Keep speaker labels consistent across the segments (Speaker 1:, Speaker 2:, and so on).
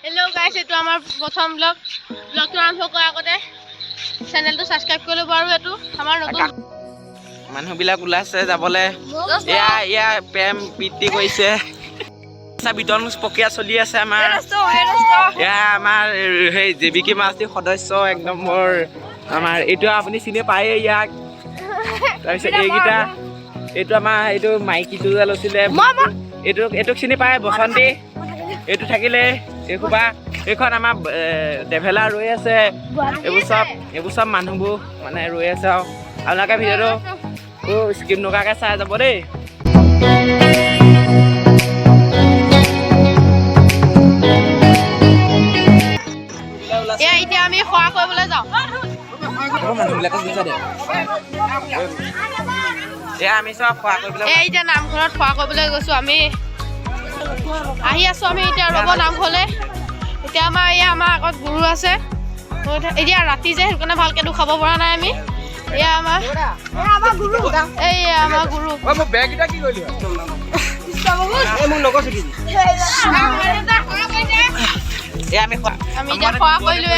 Speaker 1: Hello guys, etu amar prothom vlog to arambho kora agote channel to subscribe kori lebo aru etu amar notun
Speaker 2: মানুহ বিলাক উলাছে যাবলে ইয়া প্ৰেম পিটি কৈছে বিতৰণ প্ৰক্ৰিয়া চলি আছে আমাৰ আমাৰ সেই জেবিকে মাছটি সদস্য এক নম্বৰ আমাৰ এইটো আপুনি চিনি পায়ে ইয়াক তাৰপিছত এইকেইটা এইটো আমাৰ এইটো মাইকীটো লৈছিলে এইটো চিনি পায় বসন্তী এইটো থাকিলে এইখোপা এইখন আমাৰ ট্ৰেভেলাৰ ৰৈ আছে এইবোৰ চব মানুহবোৰ মানে ৰৈ আছে আৰু আপোনালোকে ভিডিঅ'টো স্কিপ নকৰাকৈ চাই যাব দেই
Speaker 1: এতিয়া আমি খোৱা কৰিবলৈ যাওঁ
Speaker 2: আমি চব খোৱা কৰিবলৈ
Speaker 1: এতিয়া নামঘৰত খোৱা কৰিবলৈ গৈছোঁ আমি আহি আছোঁ আমি এতিয়া ৰ'ব নামঘৰলৈ এতিয়া আমাৰ আগত গুৰু আছে এতিয়া ৰাতি যে সেইকাৰণে ভালকৈ দুখাব পৰা নাই আমি এয়া আমাৰ গুৰু আমি এতিয়া খোৱা কৰিলোঁ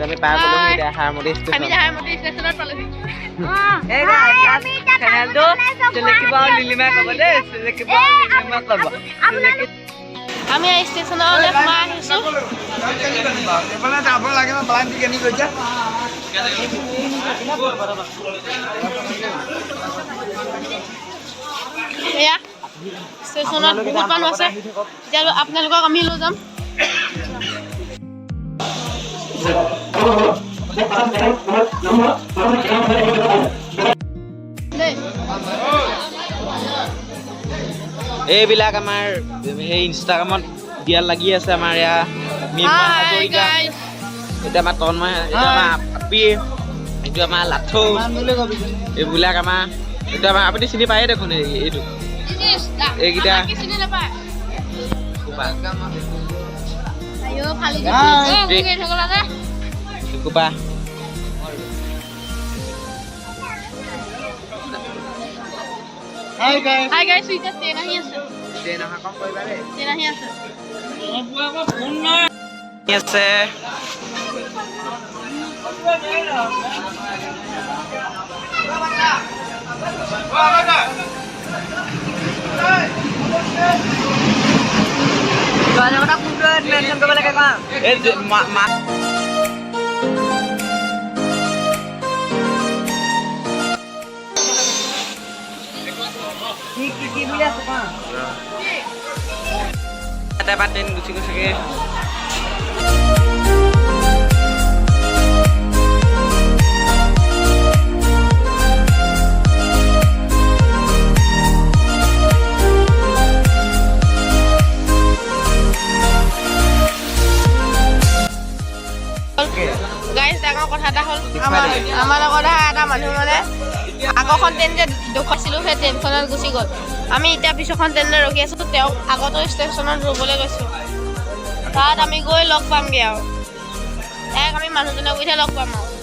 Speaker 1: আমি পাৰ কৰিলোঁ এতিয়া হাৰমতি ষ্টেচনত পালোহি আমি ষ্টেচনলৈ সোমাই আহিছোঁ এয়া ষ্টেচনত বহুত মানুহ আছে এতিয়া আপোনালোকক আমি লৈ যাম
Speaker 2: এইবিলাক আমাৰ সেই ইনষ্টাগ্ৰামত দিয়া লাগি আছে আমাৰ এয়া এতিয়া আমাৰ তন্ময় এতিয়া আমাৰ আপি এইটো আমাৰ লাথৌ এইবিলাক আমাৰ এইটো আমাৰ আপুনি চিনি পায়ে দেখোন এইটো এইকেইটা কুবা
Speaker 1: Hi guys, we just train ahi ase.
Speaker 2: Train aha kom koriba re.
Speaker 1: Train ahi ase.
Speaker 2: Ase. Soalnya kita kumpul mention ke balik kan. Ada paten guci-guci
Speaker 1: guys ডাঙৰ কথা এটা হ'ল আমাৰ লগত এটা মানুহ মানে আগৰখন ট্ৰেইন যে দেখুৱাইছিলোঁ সেই ট্ৰেইনখনত গুচি গ'ল আমি এতিয়া পিছৰখন ট্ৰেইনত ৰখি আছোঁ তেওঁক আগতো ষ্টেচনত ৰ'বলৈ গৈছোঁ তাত আমি গৈ লগ পামগৈ আৰু আমি মানুহজনক গৈহে লগ পাম আৰু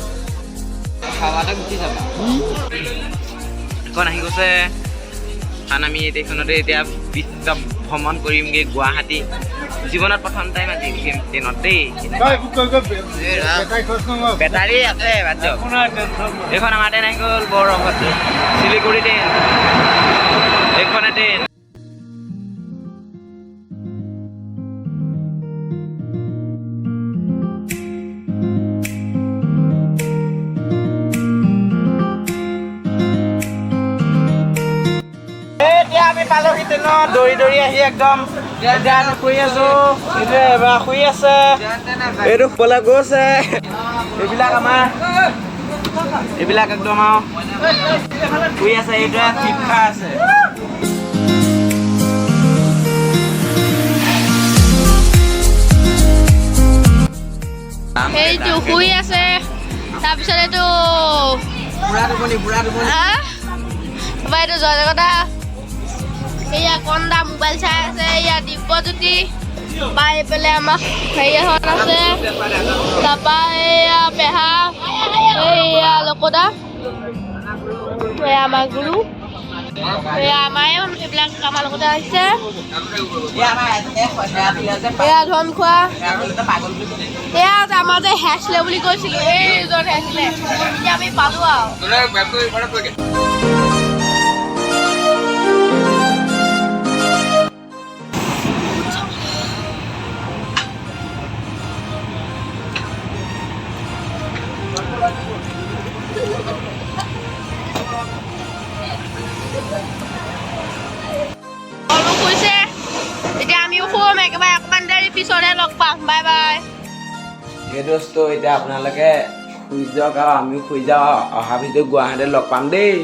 Speaker 2: এখন আহি গৈছে কাৰণ আমি এইখনতে এতিয়া বিশ্ব ভ্ৰমণ কৰিমগৈ গুৱাহাটী জীৱনত প্ৰথম টাইম আজি ট্ৰেইনত দেই বেটাৰী আছে বাদ এইখন আমাৰ ট্ৰেইন আহি গ'ল বৰ ৰংঘাটী শিলিগুৰি ট্ৰেইন এইখনে ট্ৰেইন এতিয়া আমি পালোহি ট্ৰেইনত দৌৰি দৌৰি আহি একদম এতিয়া আমি শুই আছো এইটো এবাৰ শুই আছে এইটো শুবলৈ গৈছে এইবিলাক একদম আৰু শুই আছে এইটোৱে টিপ খাই আছে
Speaker 1: সেইটো শুই আছে তাৰপিছত এইটো এইটো জয়জগতা এয়া কন্দা মোবাইল চাই আছে এয়া দিব্যজ্যোতি পাই পেলাই আমাক হেৰি এখন আছে তাৰপৰা এয়া পেহা এয়া লকদা এয়া আমাৰ গুৰু এয়া আমাৰে এইবিলাক আমাৰ লগতে আহিছে এয়া ধন খোৱা এয়া আমাৰ যে হেৰাইছিলে বুলি কৈছিলোঁ এইজন হেৰাইছিলে এতিয়া আমি পালোঁ আৰু এতিয়া আমিও শুম একেবাৰে অকণমান দেৰি পিছতহে লগ পাম বাই বাই
Speaker 2: সেই দোস্ত এতিয়া আপোনালোকে শুই যাওক আৰু আমিও শুই যাওঁ অহা ভিডিঅ'ত গুৱাহাটীত লগ পাম দেই